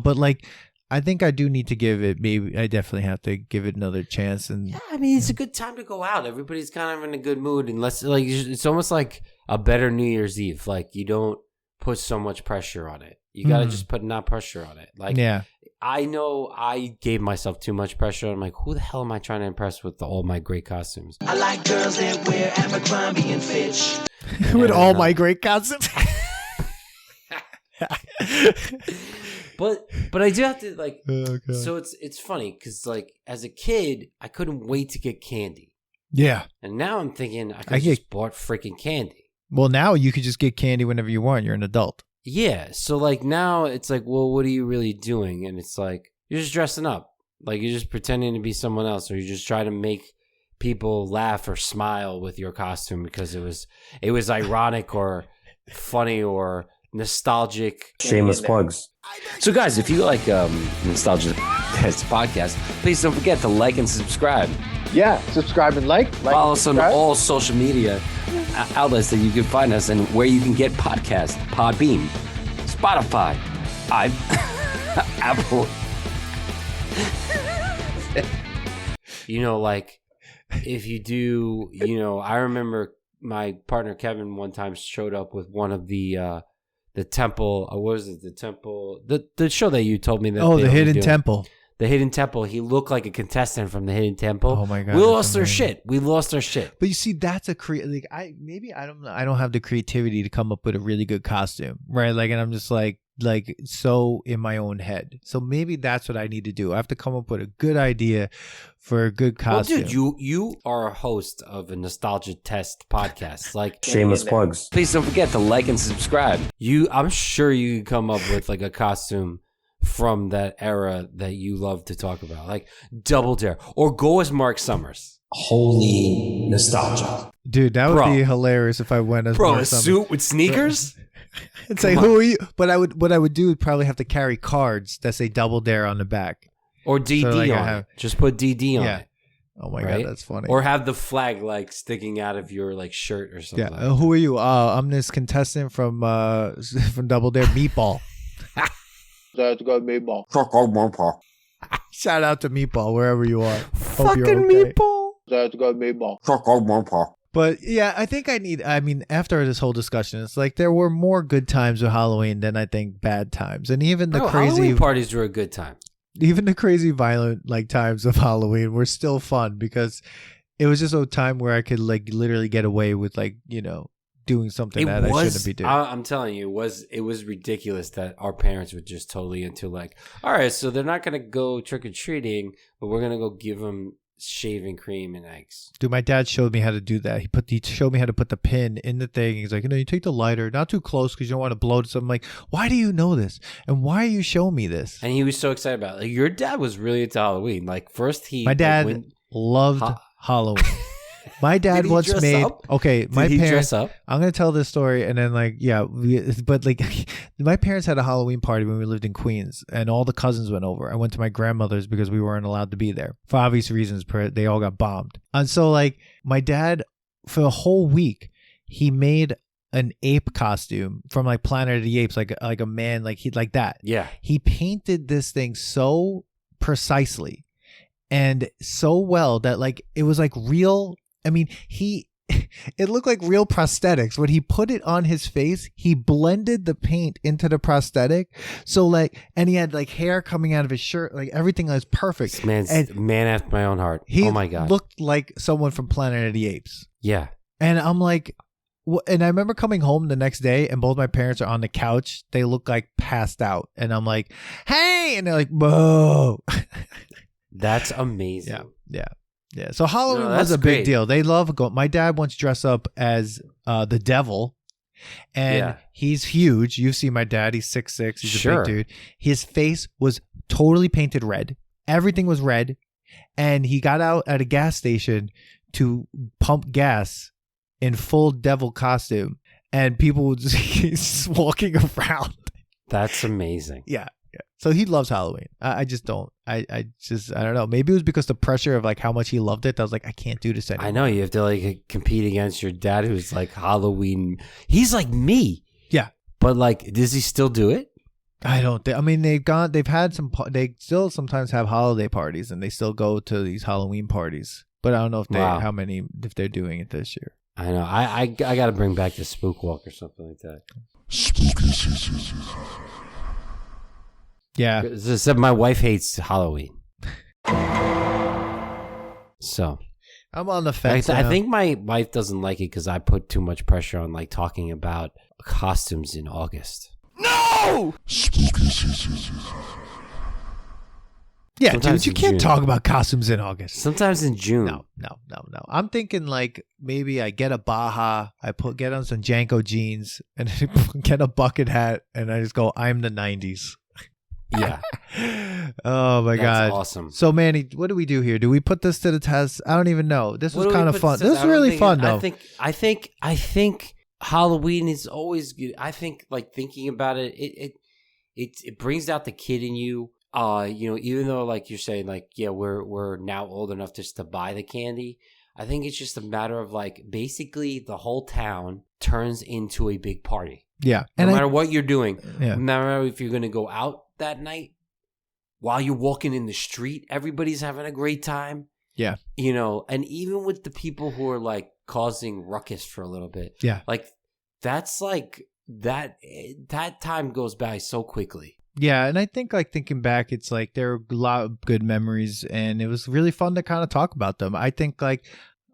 [SPEAKER 1] but like I think I do need to give it, maybe I definitely have to give it another chance. And
[SPEAKER 4] Yeah, I mean, it's a good time to go out. Everybody's kind of in a good mood, unless like it's almost like a better New Year's Eve. Like you don't put so much pressure on it. You got to just put not pressure on it. Like
[SPEAKER 1] yeah.
[SPEAKER 4] I know I gave myself too much pressure. I'm like, who the hell am I trying to impress with all my great costumes?
[SPEAKER 6] I like girls that wear Abercrombie and Fitch.
[SPEAKER 1] With all my great costumes.
[SPEAKER 4] But I do have to like.
[SPEAKER 1] Oh, God.
[SPEAKER 4] So it's funny because like as a kid, I couldn't wait to get candy,
[SPEAKER 1] Yeah.
[SPEAKER 4] and now I'm thinking I could
[SPEAKER 1] I
[SPEAKER 4] have
[SPEAKER 1] get-
[SPEAKER 4] just bought freaking candy.
[SPEAKER 1] Well, now you could just get candy whenever you want. You're an adult.
[SPEAKER 4] Yeah, so like now it's like, well, what are you really doing? And it's like you're just dressing up, like you're just pretending to be someone else, or you just try to make people laugh or smile with your costume because it was ironic or funny or nostalgic.
[SPEAKER 5] Shameless plugs. So, guys, if you like Nostalgia Test podcast, please don't forget to like and subscribe.
[SPEAKER 3] Yeah, subscribe and like.
[SPEAKER 5] Follow us on
[SPEAKER 3] subscribe.
[SPEAKER 5] all social media outlets that you can find us and where you can get podcasts. Podbean, Spotify, Apple.
[SPEAKER 4] Like if you do, I remember my partner Kevin one time showed up with one of the temple. What was it? The temple. The show that you told me that.
[SPEAKER 1] Oh,
[SPEAKER 4] they
[SPEAKER 1] the
[SPEAKER 4] were
[SPEAKER 1] Hidden
[SPEAKER 4] doing.
[SPEAKER 1] Temple.
[SPEAKER 4] The Hidden Temple. He looked like a contestant from the Hidden Temple.
[SPEAKER 1] Oh my God,
[SPEAKER 4] We
[SPEAKER 1] that's
[SPEAKER 4] lost our
[SPEAKER 1] amazing.
[SPEAKER 4] shit. We lost our shit.
[SPEAKER 1] But you see, that's a I don't have the creativity to come up with a really good costume, right? Like, and I'm just like so in my own head. So maybe that's what I need to do. I have to come up with a good idea for a good costume.
[SPEAKER 4] Well, dude, you are a host of a Nostalgia Test podcast. Like
[SPEAKER 5] Shameless plugs. Please don't forget to like and subscribe.
[SPEAKER 4] I'm sure you can come up with like a costume from that era that you love to talk about, like Double Dare, or go as Mark Summers.
[SPEAKER 5] Holy nostalgia.
[SPEAKER 1] Dude, that would
[SPEAKER 4] Bro.
[SPEAKER 1] be hilarious if I went as
[SPEAKER 4] Bro,
[SPEAKER 1] Mark
[SPEAKER 4] a
[SPEAKER 1] Summers.
[SPEAKER 4] suit with sneakers?
[SPEAKER 1] It's like, who are you? But what I would do would probably have to carry cards that say Double Dare on the back.
[SPEAKER 4] Or DD
[SPEAKER 1] So, like, I
[SPEAKER 4] on
[SPEAKER 1] have-
[SPEAKER 4] it. Just put DD on
[SPEAKER 1] Yeah.
[SPEAKER 4] it.
[SPEAKER 1] Oh my
[SPEAKER 4] Right?
[SPEAKER 1] God, that's funny.
[SPEAKER 4] Or have the flag like sticking out of your like shirt or something.
[SPEAKER 1] yeah,
[SPEAKER 4] like
[SPEAKER 1] who are you? I'm this contestant from Double Dare Meatball.
[SPEAKER 3] Let's go meatball.
[SPEAKER 1] Shout out to Meatball wherever you are. Hope
[SPEAKER 4] Fucking
[SPEAKER 1] you're okay.
[SPEAKER 4] meatball.
[SPEAKER 3] Let's go meatball.
[SPEAKER 1] But yeah, I think after this whole discussion, it's like there were more good times with Halloween than I think bad times. And even the
[SPEAKER 4] Halloween parties were a good time.
[SPEAKER 1] even the crazy violent like times of Halloween were still fun, because it was just a time where I could like literally get away with like, doing something that I shouldn't be doing.
[SPEAKER 4] I'm telling you, it was ridiculous that our parents were just totally into like, all right, so they're not gonna go trick or treating, but we're gonna go give them shaving cream and eggs.
[SPEAKER 1] Dude, my dad showed me how to do that. He showed me how to put the pin in the thing. He's like, you take the lighter, not too close because you don't want to blow it. So I'm like, why do you know this? And why are you showing me this?
[SPEAKER 4] And he was so excited about it. Like, your dad was really into Halloween. Like first
[SPEAKER 1] My dad loved Halloween. My dad
[SPEAKER 4] Did he
[SPEAKER 1] once
[SPEAKER 4] dress
[SPEAKER 1] made
[SPEAKER 4] up?
[SPEAKER 1] okay.
[SPEAKER 4] Did
[SPEAKER 1] My
[SPEAKER 4] he
[SPEAKER 1] parents.
[SPEAKER 4] dress up?
[SPEAKER 1] I'm gonna tell this story, and then but my parents had a Halloween party when we lived in Queens, and all the cousins went over. I went to my grandmother's because we weren't allowed to be there for obvious reasons. They all got bombed, and so like my dad, for a whole week, he made an ape costume from like Planet of the Apes, like a man, like that.
[SPEAKER 4] Yeah.
[SPEAKER 1] He painted this thing so precisely and so well that like it was like real. I mean, it looked like real prosthetics. When he put it on his face, he blended the paint into the prosthetic. So like, and he had like hair coming out of his shirt, like everything was perfect.
[SPEAKER 4] This man's
[SPEAKER 1] And
[SPEAKER 4] man after my own heart.
[SPEAKER 1] he
[SPEAKER 4] Oh my God.
[SPEAKER 1] looked like someone from Planet of the Apes.
[SPEAKER 4] Yeah.
[SPEAKER 1] And I'm like, and I remember coming home the next day and both my parents are on the couch. They look like passed out. And I'm like, hey, and they're like, whoa.
[SPEAKER 4] That's amazing.
[SPEAKER 1] Yeah. So Halloween
[SPEAKER 4] No,
[SPEAKER 1] was
[SPEAKER 4] that's
[SPEAKER 1] a big
[SPEAKER 4] great.
[SPEAKER 1] deal. They love my dad once dressed up as the devil And he's huge. You see my dad, he's 6'6", he's a big dude. His face was totally painted red. Everything was red. And he got out at a gas station to pump gas in full devil costume. And people were just walking around.
[SPEAKER 4] That's amazing.
[SPEAKER 1] Yeah. So he loves Halloween. I just don't. I don't know. Maybe it was because the pressure of like how much he loved it. I was like, I can't do this anymore.
[SPEAKER 4] I know you have to like compete against your dad, who's like Halloween. He's like me.
[SPEAKER 1] Yeah,
[SPEAKER 4] but like, does he still do it?
[SPEAKER 1] I don't think. I mean, they've had some. They still sometimes have holiday parties, and they still go to these Halloween parties. But I don't know if if they're doing it this year.
[SPEAKER 4] I know. I got to bring back the Spook Walk or something like that.
[SPEAKER 1] Yeah.
[SPEAKER 4] Except my wife hates Halloween. So
[SPEAKER 1] I'm on the fence.
[SPEAKER 4] I think my wife doesn't like it because I put too much pressure on like talking about costumes in August.
[SPEAKER 1] No! Yeah,
[SPEAKER 4] Sometimes
[SPEAKER 1] dude, you
[SPEAKER 4] in
[SPEAKER 1] can't
[SPEAKER 4] June.
[SPEAKER 1] talk about costumes in August.
[SPEAKER 4] Sometimes in June.
[SPEAKER 1] No. I'm thinking like maybe I get a Baja, get on some Janko jeans, and get a bucket hat, and I just go, I'm the 90s.
[SPEAKER 4] Yeah.
[SPEAKER 1] Oh my God.
[SPEAKER 4] That's awesome.
[SPEAKER 1] So Manny, what do we do here? Do we put this to the test? I don't even know. This was kind of fun. This was really fun though.
[SPEAKER 4] I think Halloween is always good. I think like thinking about it, it brings out the kid in you. Even though like you're saying like, yeah, we're now old enough just to buy the candy. I think it's just a matter of like basically the whole town turns into a big party.
[SPEAKER 1] Yeah.
[SPEAKER 4] No matter what you're doing, no matter if you're going to go out that night, while you're walking in the street, everybody's having a great time.
[SPEAKER 1] Yeah.
[SPEAKER 4] And even with the people who are like causing ruckus for a little bit.
[SPEAKER 1] Yeah.
[SPEAKER 4] Like that's like that time goes by so quickly.
[SPEAKER 1] Yeah, and I think like thinking back, it's like there are a lot of good memories, and it was really fun to kind of talk about them. I think like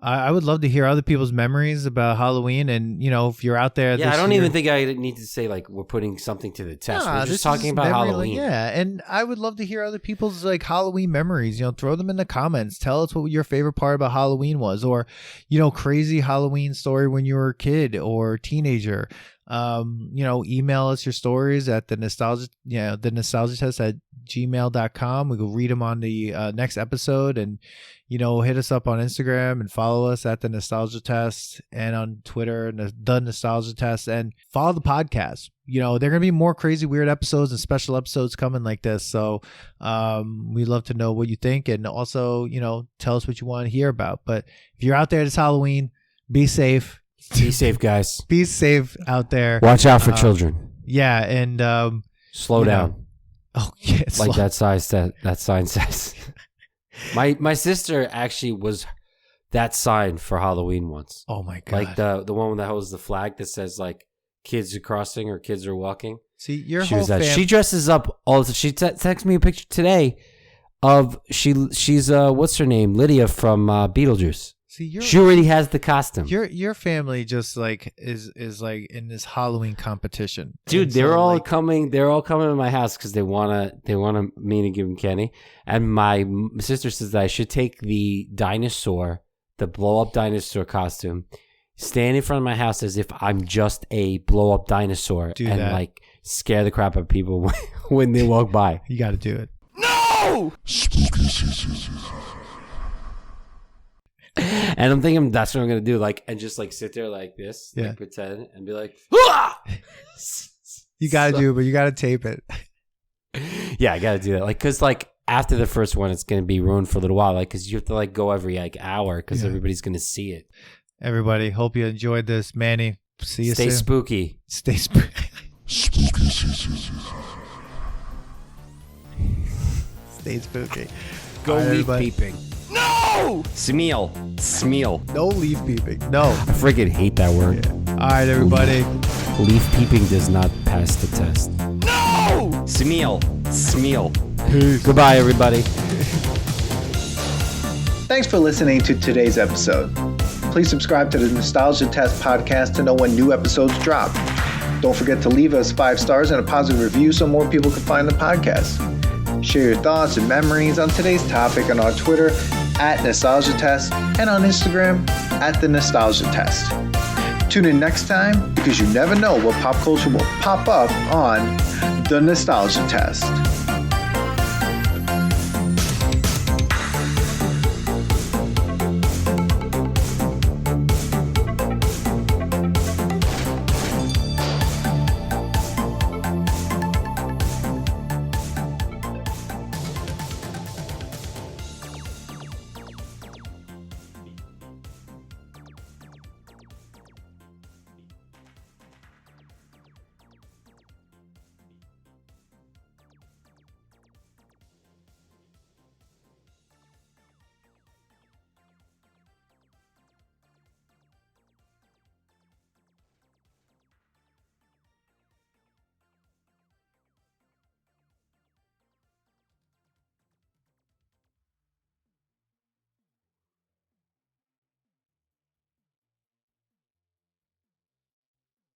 [SPEAKER 1] I would love to hear other people's memories about Halloween, and if you're out there,
[SPEAKER 4] I don't even think I need to say like we're putting something to the test. We're just talking about Halloween.
[SPEAKER 1] And I would love to hear other people's like Halloween memories. Throw them in the comments. Tell us what your favorite part about Halloween was, or crazy Halloween story when you were a kid or teenager. Email us your stories at the nostalgia test at gmail.com. We will read them on the next episode, and hit us up on Instagram and follow us at the Nostalgia Test, and on Twitter the Nostalgia Test, and follow the podcast. There are gonna be more crazy weird episodes and special episodes coming like this, so we'd love to know what you think, and also tell us what you want to hear about. But if you're out there this Halloween, be safe.
[SPEAKER 4] Be safe, guys.
[SPEAKER 1] Be safe out there.
[SPEAKER 4] Watch out for children.
[SPEAKER 1] Yeah, and
[SPEAKER 4] slow down.
[SPEAKER 1] Oh, yeah,
[SPEAKER 4] like that sign says. My sister actually was that sign for Halloween once.
[SPEAKER 1] Oh my God!
[SPEAKER 4] Like the one that holds the flag that says like kids are crossing or kids are walking.
[SPEAKER 1] See, your
[SPEAKER 4] she
[SPEAKER 1] whole
[SPEAKER 4] was that. She dresses up all. She texted me a picture today of she's what's her name, Lydia from Beetlejuice.
[SPEAKER 1] See,
[SPEAKER 4] she already has the costume.
[SPEAKER 1] Your family just like is like in this Halloween competition,
[SPEAKER 4] dude. They're all coming. They're all coming to my house because they wanna me to give them candy. And my sister says that I should take the blow up dinosaur costume, stand in front of my house as if I'm just a blow up dinosaur, and like scare the crap out of people when they walk by.
[SPEAKER 1] You got to do it.
[SPEAKER 4] No. And I'm thinking that's what I'm gonna do, like, and just like sit there like this, like pretend, and be like, "Ah!"
[SPEAKER 1] You gotta do it, but you gotta tape it.
[SPEAKER 4] Yeah, I gotta do that, like, cause like after the first one, it's gonna be ruined for a little while, like, cause you have to like go every like hour, because everybody's gonna see it.
[SPEAKER 1] Everybody, hope you enjoyed this, Manny. See you soon.
[SPEAKER 4] Stay spooky.
[SPEAKER 1] Stay spooky. Stay spooky.
[SPEAKER 4] Go leaf peeping.
[SPEAKER 1] No!
[SPEAKER 5] Smeal.
[SPEAKER 1] No leaf peeping. No.
[SPEAKER 4] I freaking hate that word.
[SPEAKER 1] Yeah. All right, everybody.
[SPEAKER 4] Leaf peeping does not pass the test.
[SPEAKER 1] No!
[SPEAKER 5] Smeal.
[SPEAKER 1] Peace.
[SPEAKER 4] Goodbye, everybody.
[SPEAKER 3] Thanks for listening to today's episode. Please subscribe to the Nostalgia Test podcast to know when new episodes drop. Don't forget to leave us 5 stars and a positive review so more people can find the podcast. Share your thoughts and memories on today's topic on our Twitter at Nostalgia Test and on Instagram at The Nostalgia Test. Tune in next time because you never know what pop culture will pop up on The Nostalgia Test.